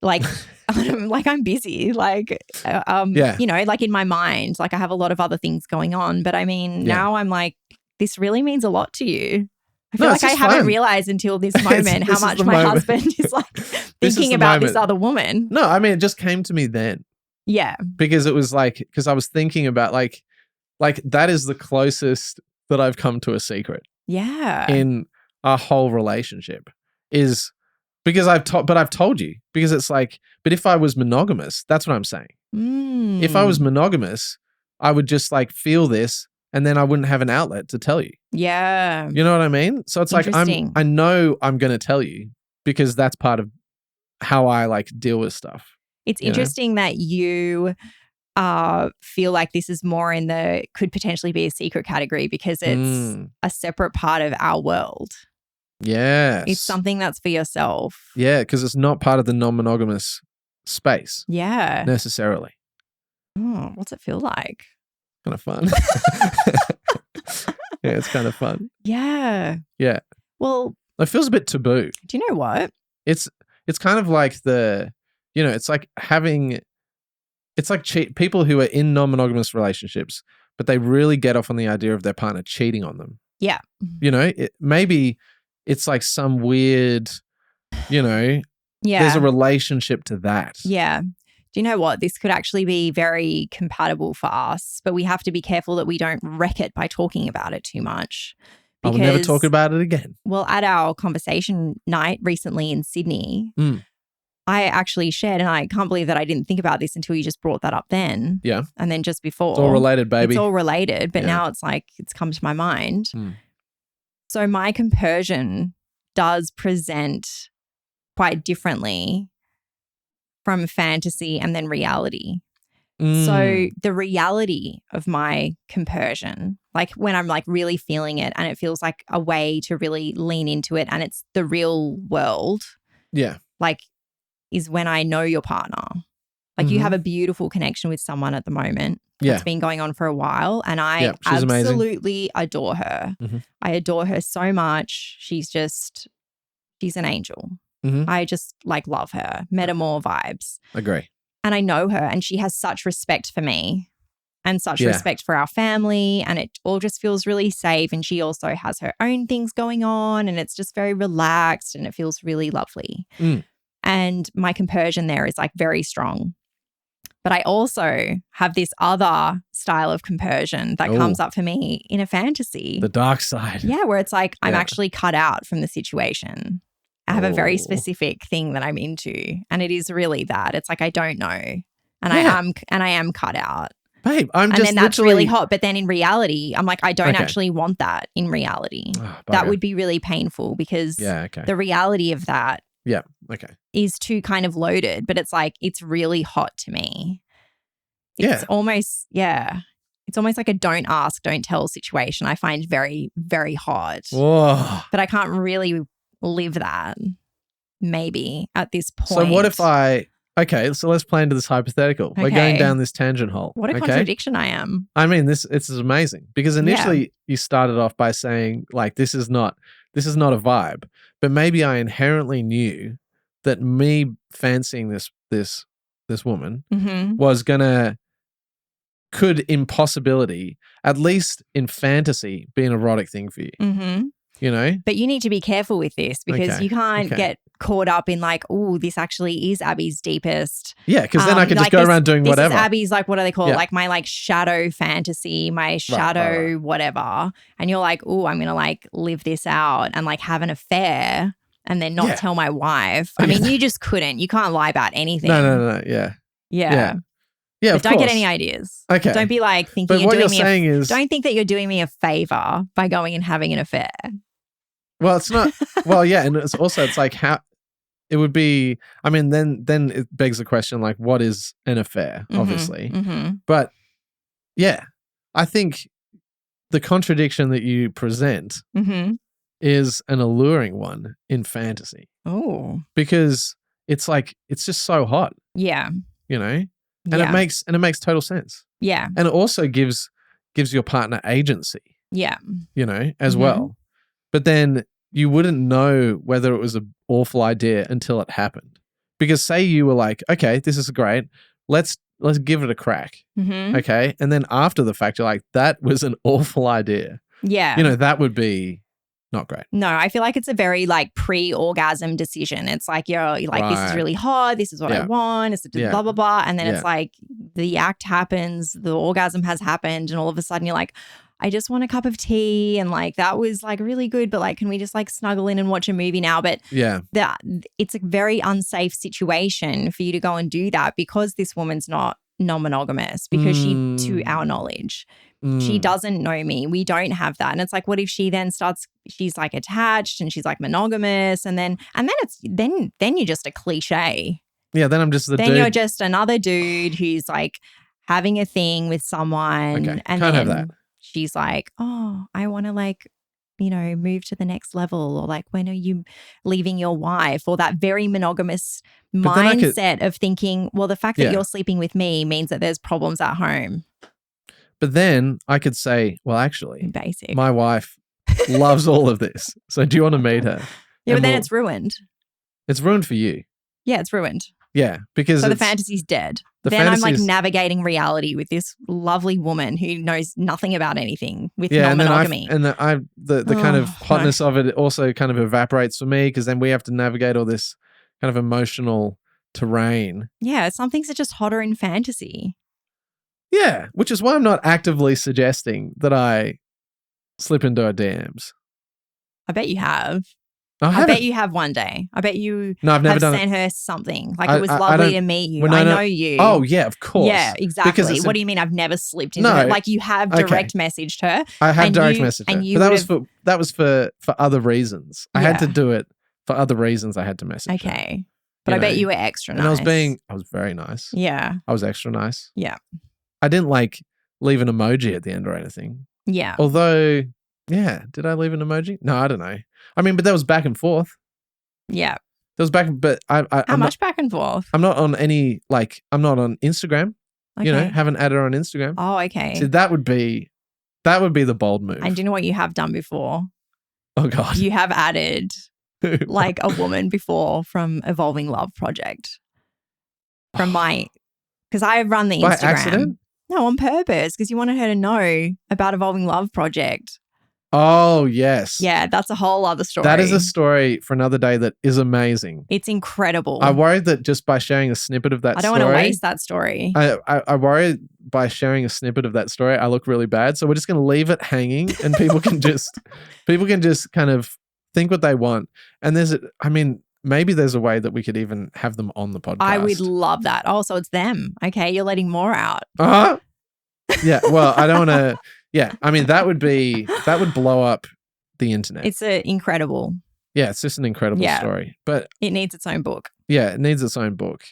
like I'm busy. Like you know, like in my mind, like I have a lot of other things going on. But I mean, now I'm like, this really means a lot to you. I feel like I haven't realized until this moment how much my husband is like thinking about this other woman. No, I mean, it just came to me then. Yeah. Because it was like, because I was thinking about like that is the closest that I've come to a secret. Yeah. In a whole relationship is because I've told you, because it's like, but if I was monogamous, that's what I'm saying. If I was monogamous, I would just like feel this and then I wouldn't have an outlet to tell you. Yeah. You know what I mean? So it's like, I know I'm going to tell you because that's part of how I like deal with stuff. It's interesting that you feel like this is more in the could potentially be a secret category because it's a separate part of our world. Yes. It's something that's for yourself. Yeah, because it's not part of the non-monogamous space. Yeah. Necessarily. Oh, what's it feel like? Kind of fun. Yeah, it's kind of fun. Yeah. Yeah. Well, It feels a bit taboo. Do you know what? It's kind of like it's like people who are in non-monogamous relationships, but they really get off on the idea of their partner cheating on them. Yeah. Maybe it's like some weird, there's a relationship to that. Yeah. Do you know what? This could actually be very compatible for us, but we have to be careful that we don't wreck it by talking about it too much. I will never talk about it again. Well, at our conversation night recently in Sydney, I actually shared, and I can't believe that I didn't think about this until you just brought that up then. Yeah. And then just before. It's all related, baby. It's all related, but now it's like it's come to my mind. So my compersion does present quite differently from fantasy and then reality. So the reality of my compersion, like when I'm like really feeling it and it feels like a way to really lean into it and it's the real world. Yeah. Like is when I know your partner. Like you have a beautiful connection with someone at the moment. It's been going on for a while and I absolutely adore her. I adore her so much. She's an angel. I just like love her. Metamor vibes. Agree. And I know her and she has such respect for me and such respect for our family and it all just feels really safe and she also has her own things going on and it's just very relaxed and it feels really lovely. And my compersion there is like very strong. But I also have this other style of compersion that comes up for me in a fantasy. The dark side. Yeah, where it's like I'm actually cut out from the situation. I have a very specific thing that I'm into and it is really that. It's like I don't know and I am cut out. Babe, and then that's really hot. But then in reality, I'm like, I don't actually want that in reality. That would be really painful because the reality of that is too kind of loaded, but it's like it's really hot to me. It's almost it's almost like a don't ask, don't tell situation. I find very, very hot. Whoa. But I can't really live that maybe at this point. So what if so let's play into this hypothetical. We're going down this tangent hole. What a contradiction I am. I mean, this is amazing because initially you started off by saying like this is not a vibe, but maybe I inherently knew that me fancying this woman could in possibility, at least in fantasy, be an erotic thing for you. But you need to be careful with this because you can't get caught up in like, oh, this actually is Abby's deepest. Yeah, because then I could just go around doing whatever. This is Abby's like, what do they call it? Like my like shadow fantasy, my shadow whatever. And you're like, oh, I'm going to like live this out and like have an affair and then not tell my wife. I mean, you just couldn't. You can't lie about anything. No. Yeah. But don't get any ideas. Okay. Don't be like thinking don't think that you're doing me a favor by going and having an affair. Well, it's not. Well, yeah, and it's like how it would be. I mean, then it begs the question, like, what is an affair? Obviously, but yeah, I think the contradiction that you present is an alluring one in fantasy. Oh, because it's like it's just so hot. Yeah, and it makes total sense. Yeah, and it also gives your partner agency. Yeah, as well. But then you wouldn't know whether it was an awful idea until it happened. Because say you were like, okay, this is great. Let's give it a crack. Okay. And then after the fact, you're like, that was an awful idea. Yeah. That would be not great. No, I feel like it's a very like pre-orgasm decision. It's like you're like, this is really hot. This is what I want. It's blah, blah, blah. And then it's like the act happens. The orgasm has happened. And all of a sudden you're like, I just want a cup of tea and like that was like really good, but like can we just like snuggle in and watch a movie now? But it's a very unsafe situation for you to go and do that because this woman's not non-monogamous because she, to our knowledge, she doesn't know me. We don't have that. And it's like, what if she then she's like attached and she's like monogamous and then you're just a cliche. Yeah, then I'm just the dude. Then you're just another dude who's like having a thing with someone. Okay, and can't have that. She's like, oh, I want to like, move to the next level or like, when are you leaving your wife? Or that very monogamous mindset of thinking, well, the fact that you're sleeping with me means that there's problems at home. But then I could say, well, actually, my wife loves all of this. So do you want to meet her? Yeah, but then it's ruined. It's ruined for you. Yeah, it's ruined. Yeah, because so the fantasy's dead. Then I'm like navigating reality with this lovely woman who knows nothing about anything with non-monogamy. And the kind of hotness of it also kind of evaporates for me because then we have to navigate all this kind of emotional terrain. Yeah, some things are just hotter in fantasy. Yeah, which is why I'm not actively suggesting that I slip into her DMs. I bet you have. I bet you have one day. I bet you I've never sent her something. Like it was lovely to meet you. I know you. Oh, yeah, of course. Yeah, exactly. What do you mean I've never slipped into it? Like you have direct messaged her. I have direct messaged her. But that was for other reasons. I had to do it for other reasons. I had to message her. Okay. But I bet you were extra nice. And I was very nice. Yeah. I was extra nice. Yeah. I didn't like leave an emoji at the end or anything. Yeah. Although, yeah, did I leave an emoji? No, I don't know. I mean, but that was back and forth. Yeah. There was back, but How much back and forth? I'm not on any, I'm not on Instagram. Okay. You know, haven't added her on Instagram. Oh, okay. So that would be the bold move. And do you know what you have done before? Oh, God. You have added like a woman before from Evolving Love Project. From because I run the Instagram. By accident? No, on purpose, because you wanted her to know about Evolving Love Project. Oh, yes. Yeah, that's a whole other story. That is a story for another day that is amazing. It's incredible. I worry that just by sharing a snippet of that story. I don't want to waste that story. I worry by sharing a snippet of that story, I look really bad. So we're just going to leave it hanging and people can just kind of think what they want. And maybe there's a way that we could even have them on the podcast. I would love that. Oh, so it's them. Okay, you're letting more out. Uh-huh. Yeah, well, I don't want to... Yeah, I mean, that would blow up the internet. It's incredible. Yeah, it's just an incredible story. But it needs its own book. Yeah, it needs its own book.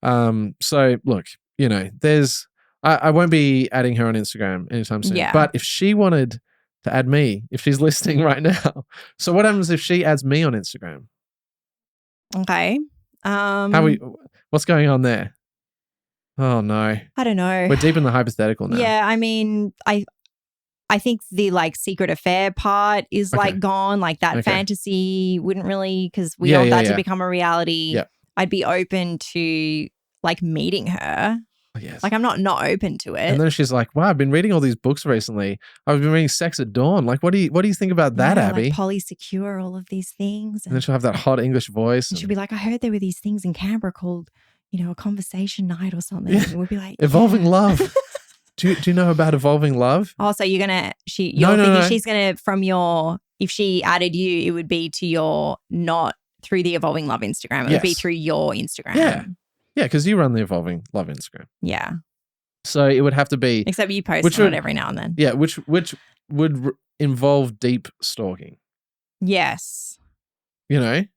So look, I won't be adding her on Instagram anytime soon. Yeah. But if she wanted to add me, if she's listening right now, so what happens if she adds me on Instagram? Okay. What's going on there? Oh no. I don't know. We're deep in the hypothetical now. Yeah, I mean, I think the secret affair part is gone. Like that fantasy wouldn't really, because we want that to become a reality. Yeah. I'd be open to meeting her. Oh, yes. I'm not open to it. And then she's like, "Wow, I've been reading all these books recently. I've been reading Sex at Dawn. Like, what do you think about that, Abby?" Polysecure, all of these things. And then she'll have that hot English voice. And she'll be like, "I heard there were these things in Canberra called, a conversation night or something." Yeah. And we'll be like, Evolving Love. Do you know about Evolving Love? Oh, so you're thinking she's gonna if she added you, it would be to your, not through the Evolving Love Instagram. It would be through your Instagram. Yeah. Yeah, because you run the Evolving Love Instagram. Yeah. So it would have to be... Except you post on it every now and then. Yeah, which would involve deep stalking. Yes. I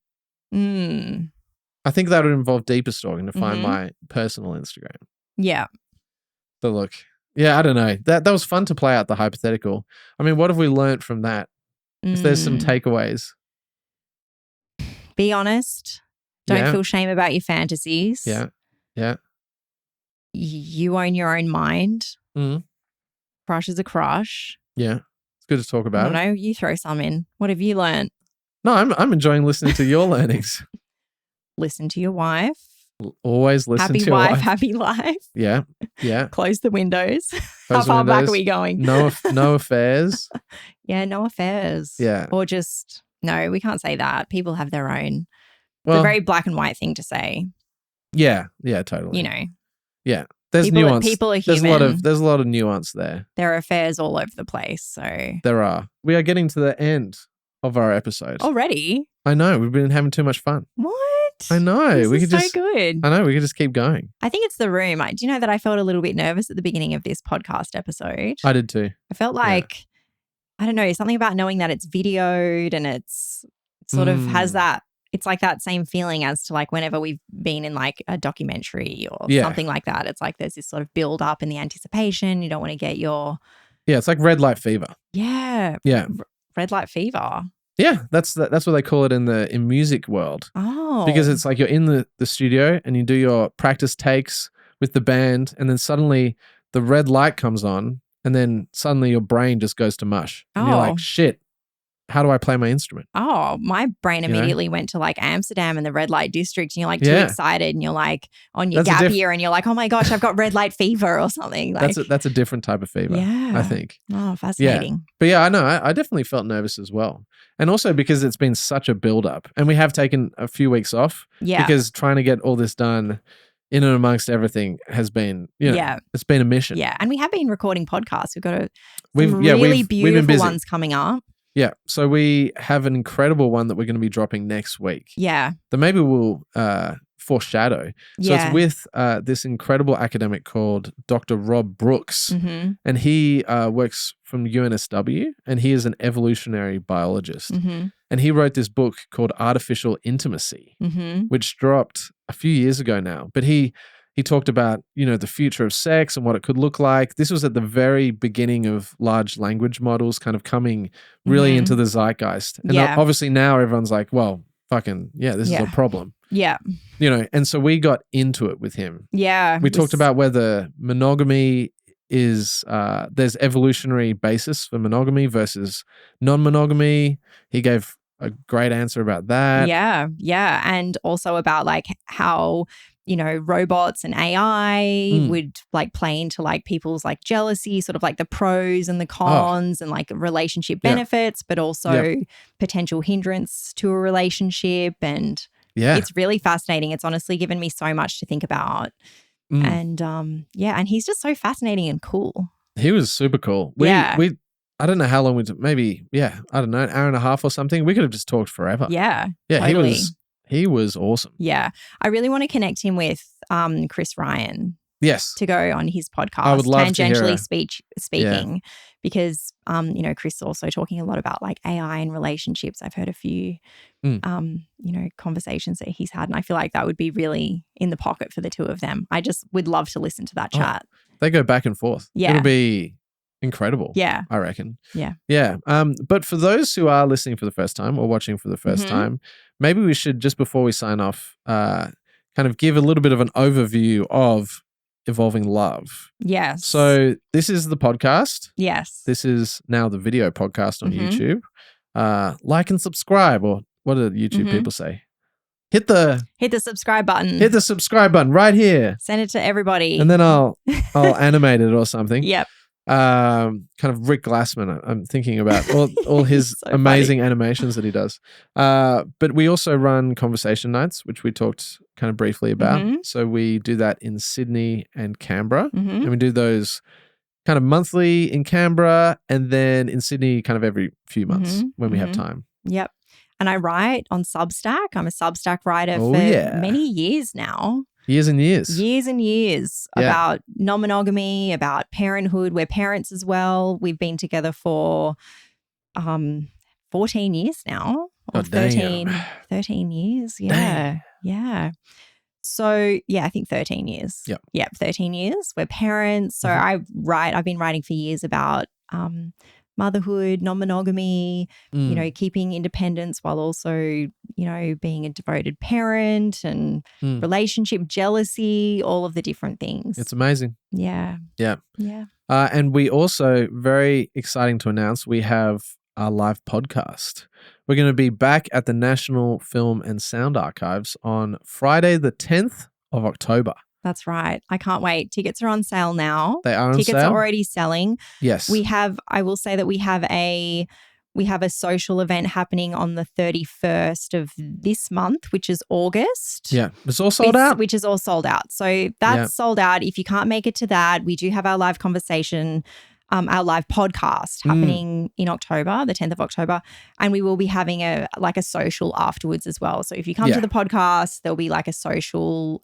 think that would involve deeper stalking to find my personal Instagram. Yeah. So look, I don't know. That was fun to play out the hypothetical. I mean, what have we learned from that? If there's some takeaways. Be honest. Don't feel shame about your fantasies. Yeah. Yeah. You own your own mind. Crush is a crush. Yeah. It's good to talk about. I don't know. You throw some in. What have you learned? No, I'm enjoying listening to your learnings. Listen to your wife. Always listen to your wife. Happy wife, happy life. Yeah. Yeah. Close the windows. How far back are we going? No affairs. Yeah, no affairs. Yeah. Or just, no, we can't say that. People have their own. It's a very black and white thing to say. Yeah. Yeah, totally. Yeah. There's nuance. People are human. There's a lot of nuance there. There are affairs all over the place. So there are. We are getting to the end of our episode. Already? I know. We've been having too much fun. What? I know. This is so good. I know. We could just keep going. I think it's the room. Do you know that I felt a little bit nervous at the beginning of this podcast episode? I did too. I felt like, I don't know, something about knowing that it's videoed and it sort of has that, it's like that same feeling as to whenever we've been in a documentary or something like that. It's like there's this sort of build up in the anticipation. You don't want to get your... Yeah, it's like red light fever. Yeah. Yeah. Red light fever. Yeah, that's what they call it in music world. Oh. Because it's like you're in the studio and you do your practice takes with the band and then suddenly the red light comes on and then suddenly your brain just goes to mush. And you're like, shit, how do I play my instrument? Oh, my brain immediately went to like Amsterdam and the red light district, and you're like too excited, and you're like on your gap year, and you're like, oh my gosh, I've got red light fever or something. Like, that's a different type of fever, I think. Oh, fascinating. Yeah. But yeah, I know. I definitely felt nervous as well. And also because it's been such a build-up. And we have taken a few weeks off because trying to get all this done in and amongst everything has been, it's been a mission. Yeah. And we have been recording podcasts. We've got really beautiful ones coming up. Yeah. So we have an incredible one that we're going to be dropping next week. Yeah. That maybe we'll foreshadow. So it's with this incredible academic called Dr. Rob Brooks. Mm-hmm. And he works from UNSW, and he is an evolutionary biologist. Mm-hmm. And he wrote this book called Artificial Intimacy, which dropped a few years ago now. But he talked about, the future of sex and what it could look like. This was at the very beginning of large language models kind of coming really into the zeitgeist. And obviously now everyone's like, well, fucking, this is a problem. Yeah. And so we got into it with him. Yeah. We talked about whether monogamy is, there's evolutionary basis for monogamy versus non-monogamy. He gave a great answer about that. Yeah. Yeah. And also about like how, robots and AI would like play into like people's like jealousy, sort of like the pros and the cons and like relationship benefits, but also potential hindrance to a relationship. And it's really fascinating. It's honestly given me so much to think about. And and he's just so fascinating and cool. He was super cool. We I don't know how long we took, maybe, I don't know, an hour and a half or something. We could have just talked forever. Yeah. Yeah, totally. He was awesome. Yeah. I really want to connect him with Chris Ryan. Yes. To go on his podcast, I would love tangentially to speaking, because Chris is also talking a lot about like AI and relationships. I've heard a few conversations that he's had, and I feel like that would be really in the pocket for the two of them. I just would love to listen to that chat. They go back and forth. Yeah. It'll be incredible. Yeah. I reckon. Yeah. Yeah. But for those who are listening for the first time or watching for the first time, maybe we should, just before we sign off, kind of give a little bit of an overview of Evolving Love. Yes. So this is the podcast. Yes. This is now the video podcast on YouTube. Like and subscribe, or what do YouTube people say? Hit the subscribe button. Hit the subscribe button right here. Send it to everybody. And then I'll animate it or something. Yep. Kind of Rick Glassman. I'm thinking about all his So amazing animations that he does. But we also run conversation nights, which we talked kind of briefly about. So we do that in Sydney and Canberra. And we do those kind of monthly in Canberra, and then in Sydney kind of every few months when we have time. Yep. And I write on Substack. I'm a Substack writer for many years now. Years and years. Years and years about non-monogamy, about parenthood. We're parents as well. We've been together for 14 years now. Or 13 years. Yeah. Damn. Yeah. So, I think 13 years. Yep. Yep, 13 years. We're parents. So I've been writing for years about motherhood, non-monogamy, keeping independence while also, being a devoted parent, and relationship jealousy, all of the different things. It's amazing. Yeah. Yeah. Yeah. And we also, very exciting to announce, we have our live podcast. We're going to be back at the National Film and Sound Archives on Friday, the 10th of October. That's right. I can't wait. Tickets are on sale now. They are on sale? Tickets are already selling. Yes. I will say that we have a social event happening on the 31st of this month, which is August. Yeah. It's all sold out. Which is all sold out. So that's sold out. If you can't make it to that, we do have our live conversation, our live podcast happening in October, the 10th of October. And we will be having a social afterwards as well. So if you come to the podcast, there'll be like a social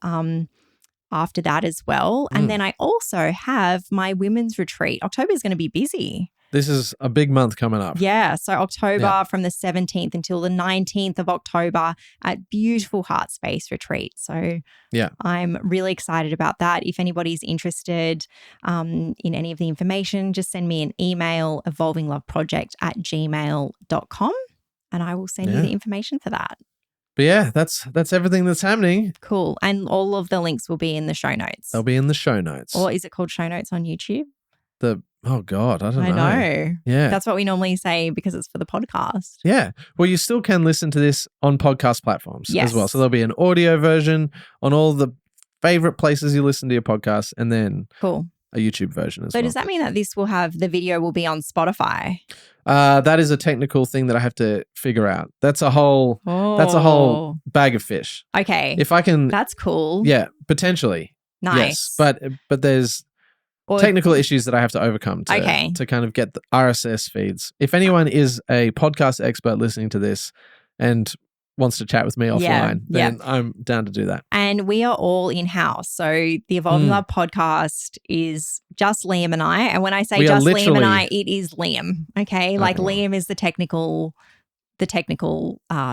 after that as well. And then I also have my women's retreat. October is going to be busy. This is a big month coming up. Yeah. So October from the 17th until the 19th of October at beautiful Heart Space Retreat. So I'm really excited about that. If anybody's interested in any of the information, just send me an email, evolvingloveproject@gmail.com, and I will send you the information for that. But that's everything that's happening. Cool. And all of the links will be in the show notes. They'll be in the show notes. Or is it called show notes on YouTube? Oh, God, I don't I know. Yeah. That's what we normally say because it's for the podcast. Yeah. Well, you still can listen to this on podcast platforms as well. So there'll be an audio version on all the favorite places you listen to your podcast, and then cool. a YouTube version as well. So does that mean that the video will be on Spotify? That is a technical thing that I have to figure out. That's a whole bag of fish. Okay. If I can. That's cool. Yeah, potentially. Nice. Yes, but there's technical issues that I have to overcome to kind of get the RSS feeds. If anyone is a podcast expert listening to this and wants to chat with me offline, then I'm down to do that. And we are all in-house. So the Evolving Love podcast is just Liam and I. And when I say just Liam and I, it is Liam. Okay. Like Liam is the technical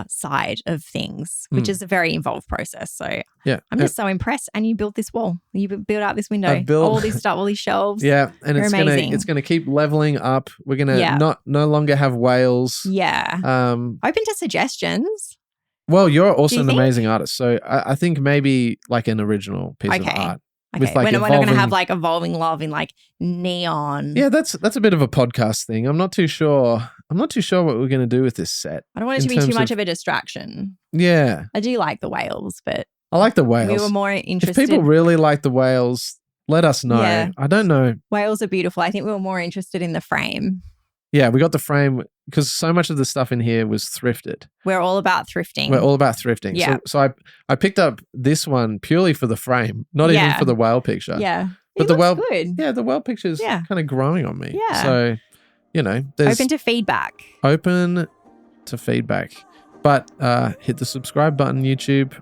side of things, which is a very involved process. So I'm just so impressed. And you built this wall. You built out this window. All this stuff, all these shelves. Yeah. And it's gonna keep leveling up. We're gonna no longer have whales. Yeah. Open to suggestions. Well, you're also an amazing artist. So I think maybe like an original piece of art. Okay. With like we're not going to have like Evolving Love in like neon. Yeah, that's a bit of a podcast thing. I'm not too sure what we're going to do with this set. I don't want it to be too much of a distraction. Yeah. I do like the whales, but I like the whales. We were more interested. If people really like the whales, let us know. Yeah. I don't know. Whales are beautiful. I think we were more interested in the frame. Yeah, we got the frame because so much of the stuff in here was thrifted. We're all about thrifting. Yeah. So I picked up this one purely for the frame, not even for the whale picture. Yeah. But the whale, good. Yeah, the whale picture is kind of growing on me. Yeah. So, there's open to feedback. But hit the subscribe button, YouTube,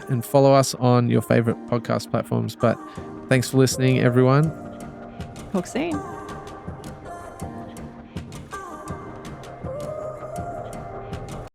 and follow us on your favorite podcast platforms. But thanks for listening, everyone. Talk soon.